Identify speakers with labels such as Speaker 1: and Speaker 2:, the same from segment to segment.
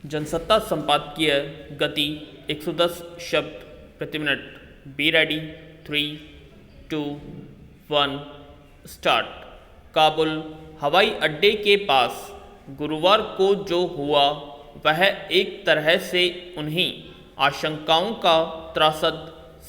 Speaker 1: जनसत्ता संपादकीय गति 110 शब्द प्रति minute. Be ready. 3, 2, 1 start. Kabul हवाई अड्डे के पास गुरुवार को जो हुआ वह एक तरह से उन्हीं आशंकाओं का त्रासद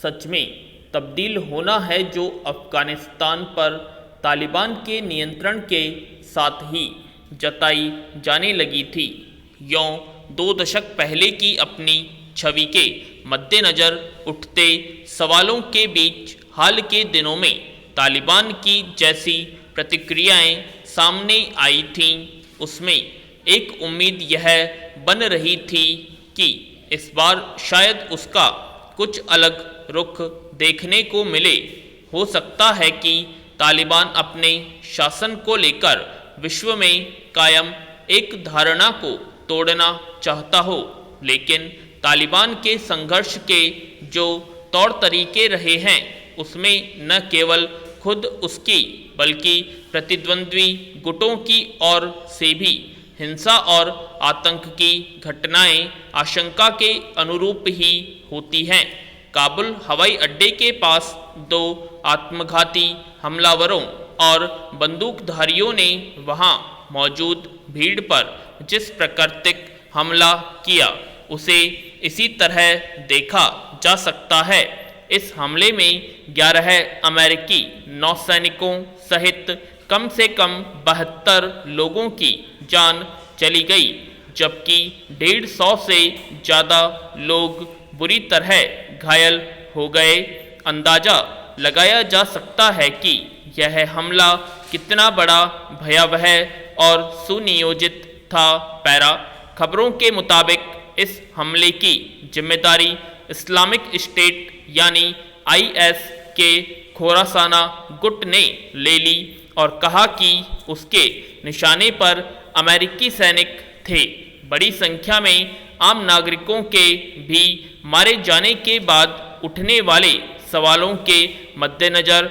Speaker 1: सच में तब्दील होना है जो अफ़गानिस्तान पर तालिबान के नियंत्रण के साथ ही जताई जाने लगी थी। यों 2 दशक पहले की अपनी छवि के मद्देनज़र उठते सवालों के बीच हाल के दिनों में तालिबान की जैसी प्रतिक्रियाएं सामने आई थीं, उसमें एक उम्मीद यह बन रही थी कि इस बार शायद उसका कुछ अलग रुख देखने को मिले। हो सकता है कि तालिबान अपने शासन को लेकर विश्व में कायम एक धारणा को तोड़ना चाहता हो, लेकिन तालिबान के संघर्ष के जो तौर तरीके रहे हैं उसमें न केवल खुद उसकी बल्कि प्रतिद्वंद्वी गुटों की ओर से भी हिंसा और आतंक की घटनाएं आशंका के अनुरूप ही होती हैं। काबुल हवाई अड्डे के पास 2 आत्मघाती हमलावरों और बंदूकधारियों ने वहां मौजूद भीड़ पर जिस प्राकृतिक हमला किया उसे इसी तरह देखा जा सकता है। इस हमले में 11 अमेरिकी नौसैनिकों सहित कम से कम 72 लोगों की जान चली गई, जबकि 150 से ज़्यादा लोग बुरी तरह घायल हो गए। अंदाज़ा लगाया जा सकता है कि यह हमला कितना बड़ा भयावह और सुनियोजित था। पैरा खबरों के मुताबिक इस हमले की जिम्मेदारी इस्लामिक स्टेट यानी IS के खोरासाना गुट ने ले ली और कहा कि उसके निशाने पर अमेरिकी सैनिक थे। बड़ी संख्या में आम नागरिकों के भी मारे जाने के बाद उठने वाले सवालों के मद्देनज़र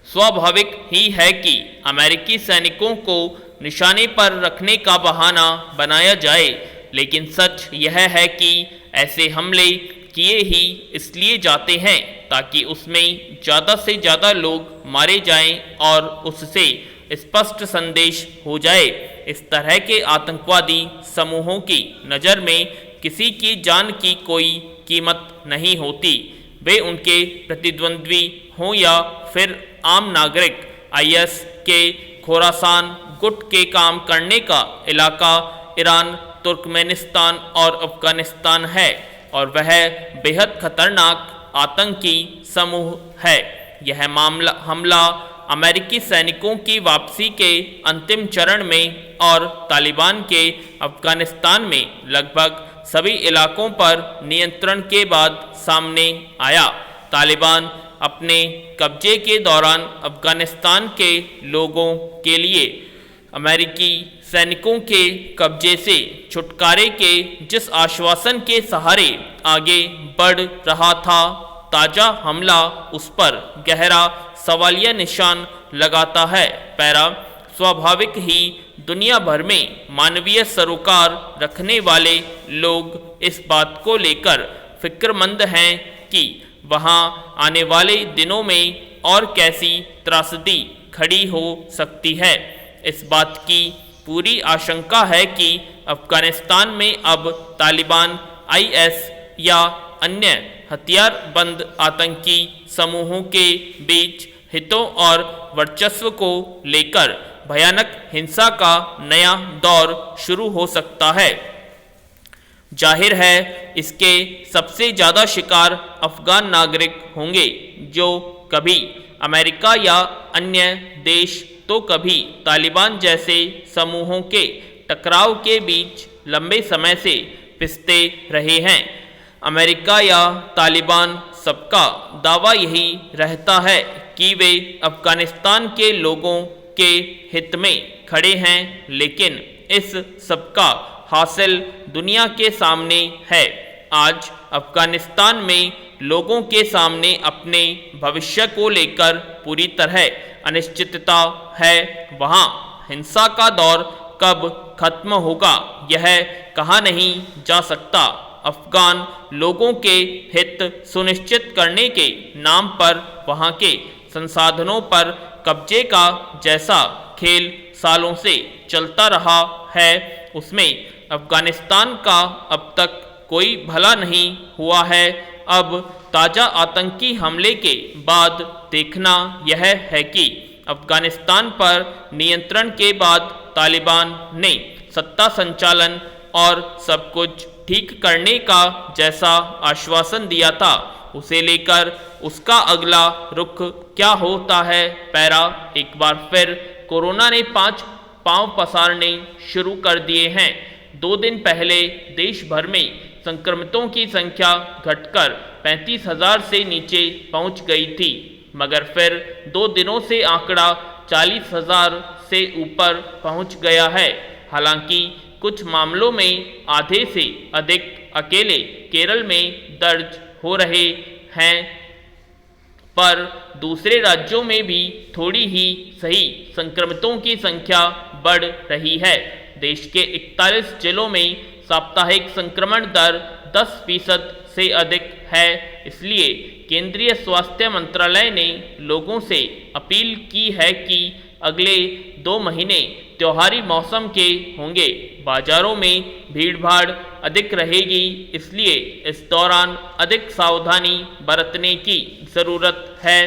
Speaker 1: स्वाभाविक ही है कि अमेरिकी सैनिकों को निशाने पर रखने का बहाना बनाया जाए, लेकिन सच यह है कि ऐसे हमले किए ही इसलिए जाते हैं ताकि उसमें ज़्यादा से ज़्यादा लोग मारे जाएं और उससे स्पष्ट संदेश हो जाए। इस तरह के आतंकवादी समूहों की नज़र में किसी की जान की कोई कीमत नहीं होती, वे उनके प्रतिद्वंद्वी हों या फिर आम नागरिक। IS के खोरासान गुट के काम करने का इलाका ईरान, तुर्कमेनिस्तान और अफ़गानिस्तान है और वह बेहद खतरनाक आतंकी समूह है। यह हमला अमेरिकी सैनिकों की वापसी के अंतिम चरण में और तालिबान के अफ़गानिस्तान में लगभग सभी इलाकों पर नियंत्रण के बाद सामने आया। तालिबान अपने कब्जे के दौरान अफ़गानिस्तान के लोगों के लिए अमेरिकी सैनिकों के कब्जे से छुटकारे के जिस आश्वासन के सहारे आगे बढ़ रहा था, ताज़ा हमला उस पर गहरा सवालिया निशान लगाता है। पैरा स्वाभाविक ही दुनिया भर में मानवीय सरोकार रखने वाले लोग इस बात को लेकर फिक्रमंद हैं कि वहां आने वाले दिनों में और कैसी त्रासदी खड़ी हो सकती है। इस बात की पूरी आशंका है कि अफ़गानिस्तान में अब तालिबान, IS या अन्य हथियारबंद आतंकी समूहों के बीच हितों और वर्चस्व को लेकर भयानक हिंसा का नया दौर शुरू हो सकता है। जाहिर है इसके सबसे ज़्यादा शिकार अफ़गान नागरिक होंगे जो कभी अमेरिका या अन्य देश तो कभी तालिबान जैसे समूहों के टकराव के बीच लंबे समय से पिसते रहे हैं। अमेरिका या तालिबान सबका दावा यही रहता है कि वे अफ़गानिस्तान के लोगों के हित में खड़े हैं, लेकिन इस सबका हासिल दुनिया के सामने है। आज अफ़गानिस्तान में लोगों के सामने अपने भविष्य को लेकर पूरी तरह अनिश्चितता है। वहाँ हिंसा का दौर कब खत्म होगा यह कहा नहीं जा सकता। अफगान लोगों के हित सुनिश्चित करने के नाम पर वहां के संसाधनों पर कब्जे का जैसा खेल सालों से चलता रहा है, उसमें अफगानिस्तान का अब तक कोई भला नहीं हुआ है। अब ताज़ा आतंकी हमले के बाद देखना यह है कि अफगानिस्तान पर नियंत्रण के बाद तालिबान ने सत्ता संचालन और सब कुछ ठीक करने का जैसा आश्वासन दिया था, उसे लेकर उसका अगला रुख क्या होता है। पैरा एक बार फिर कोरोना ने 5 पांव पसारने शुरू कर दिए हैं। 2 दिन पहले देश भर में संक्रमितों की संख्या घटकर 35,000 से नीचे पहुंच गई थी, मगर फिर 2 दिनों से आंकड़ा 40,000 से ऊपर पहुंच गया है। हालांकि कुछ मामलों में आधे से अधिक अकेले केरल में दर्ज हो रहे हैं, पर दूसरे राज्यों में भी थोड़ी ही सही संक्रमितों की संख्या बढ़ रही है। देश के 41 जिलों में साप्ताहिक संक्रमण दर 10% से अधिक है। इसलिए केंद्रीय स्वास्थ्य मंत्रालय ने लोगों से अपील की है कि अगले 2 महीने त्योहारी मौसम के होंगे। बाजारों में भीड़ भाड़ अधिक रहेगी, इसलिए इस दौरान अधिक सावधानी बरतने की ज़रूरत है।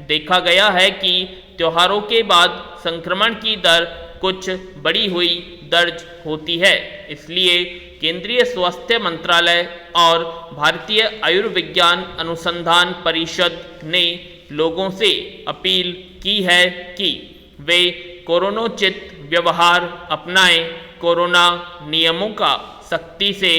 Speaker 1: देखा गया है कि त्योहारों के बाद संक्रमण की दर कुछ बढ़ी हुई दर्ज होती है। इसलिए केंद्रीय स्वास्थ्य मंत्रालय और भारतीय आयुर्विज्ञान अनुसंधान परिषद ने लोगों से अपील की है कि वे कोरोनोचित व्यवहार अपनाएं, कोरोना नियमों का सख्ती से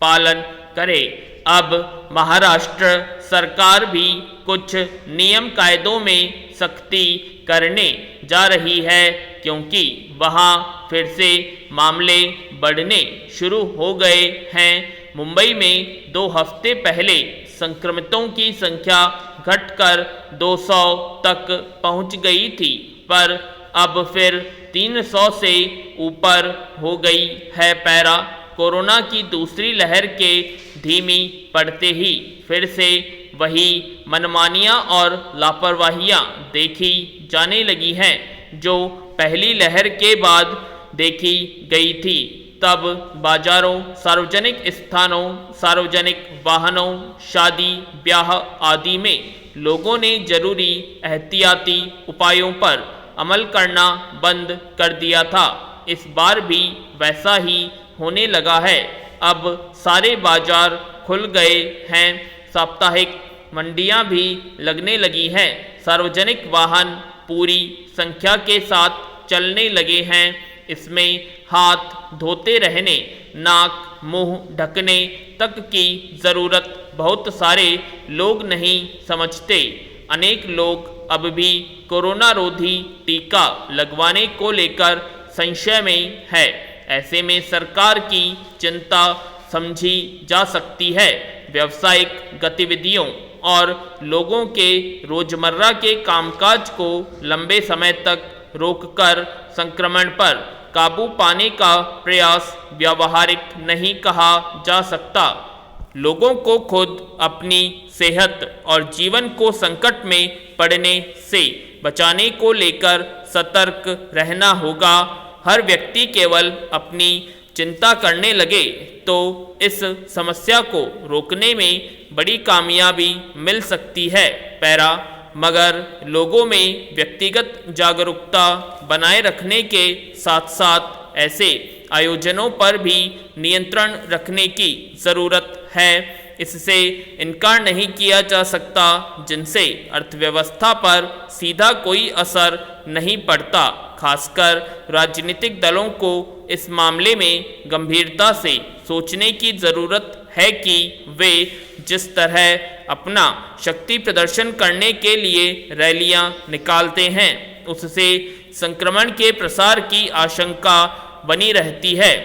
Speaker 1: पालन करें। अब महाराष्ट्र सरकार भी कुछ नियम कायदों में सख्ती करने जा रही है, क्योंकि वहां फिर से मामले बढ़ने शुरू हो गए हैं। मुंबई में 2 हफ्ते पहले संक्रमितों की संख्या घटकर 200 तक पहुंच गई थी, पर अब फिर 300 से ऊपर हो गई है। पैरा कोरोना की दूसरी लहर के धीमी पड़ते ही फिर से वही मनमानियां और लापरवाहियां देखी जाने लगी हैं जो पहली लहर के बाद देखी गई थी। तब बाजारों, सार्वजनिक स्थानों, सार्वजनिक वाहनों, शादी ब्याह आदि में लोगों ने जरूरी एहतियाती उपायों पर अमल करना बंद कर दिया था। इस बार भी वैसा ही होने लगा है। अब सारे बाजार खुल गए हैं, साप्ताहिक मंडियां भी लगने लगी हैं, सार्वजनिक वाहन पूरी संख्या के साथ चलने लगे हैं। इसमें हाथ धोते रहने, नाक मुंह ढकने तक की ज़रूरत बहुत सारे लोग नहीं समझते। अनेक लोग अब भी कोरोना रोधी टीका लगवाने को लेकर संशय में है। ऐसे में सरकार की चिंता समझी जा सकती है। व्यावसायिक गतिविधियों और लोगों के रोजमर्रा के कामकाज को लंबे समय तक रोककर संक्रमण पर काबू पाने का प्रयास व्यावहारिक नहीं कहा जा सकता। लोगों को खुद अपनी सेहत और जीवन को संकट में पड़ने से बचाने को लेकर सतर्क रहना होगा। हर व्यक्ति केवल अपनी चिंता करने लगे तो इस समस्या को रोकने में बड़ी कामयाबी मिल सकती है। पैरा मगर लोगों में व्यक्तिगत जागरूकता बनाए रखने के साथ साथ ऐसे आयोजनों पर भी नियंत्रण रखने की ज़रूरत है। इससे इनकार नहीं किया जा सकता जिनसे अर्थव्यवस्था पर सीधा कोई असर नहीं पड़ता। खासकर राजनीतिक दलों को इस मामले में गंभीरता से सोचने की ज़रूरत है कि वे जिस तरह अपना शक्ति प्रदर्शन करने के लिए रैलियां निकालते हैं, उससे संक्रमण के प्रसार की आशंका बनी रहती है।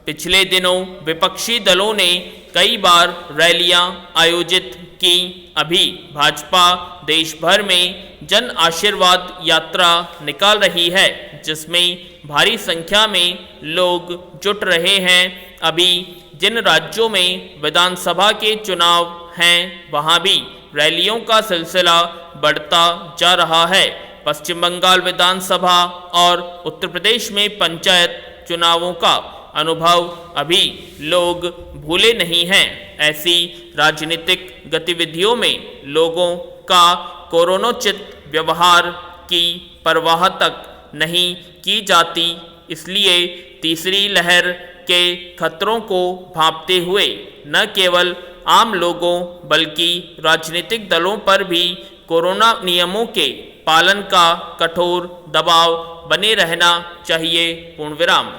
Speaker 1: पिछले दिनों विपक्षी दलों ने कई बार रैलियां आयोजित की। अभी भाजपा देश भर में जन आशीर्वाद यात्रा निकाल रही है, जिसमें भारी संख्या में लोग जुट रहे हैं। अभी जिन राज्यों में विधानसभा के चुनाव हैं वहां भी रैलियों का सिलसिला बढ़ता जा रहा है। पश्चिम बंगाल विधानसभा और उत्तर प्रदेश में पंचायत चुनावों का अनुभव अभी लोग भूले नहीं हैं। ऐसी राजनीतिक गतिविधियों में लोगों का कोरोनोचित व्यवहार की परवाह तक नहीं की जाती। इसलिए तीसरी लहर के खतरों को भांपते हुए न केवल आम लोगों बल्कि राजनीतिक दलों पर भी कोरोना नियमों के पालन का कठोर दबाव बने रहना चाहिए। पूर्णविराम।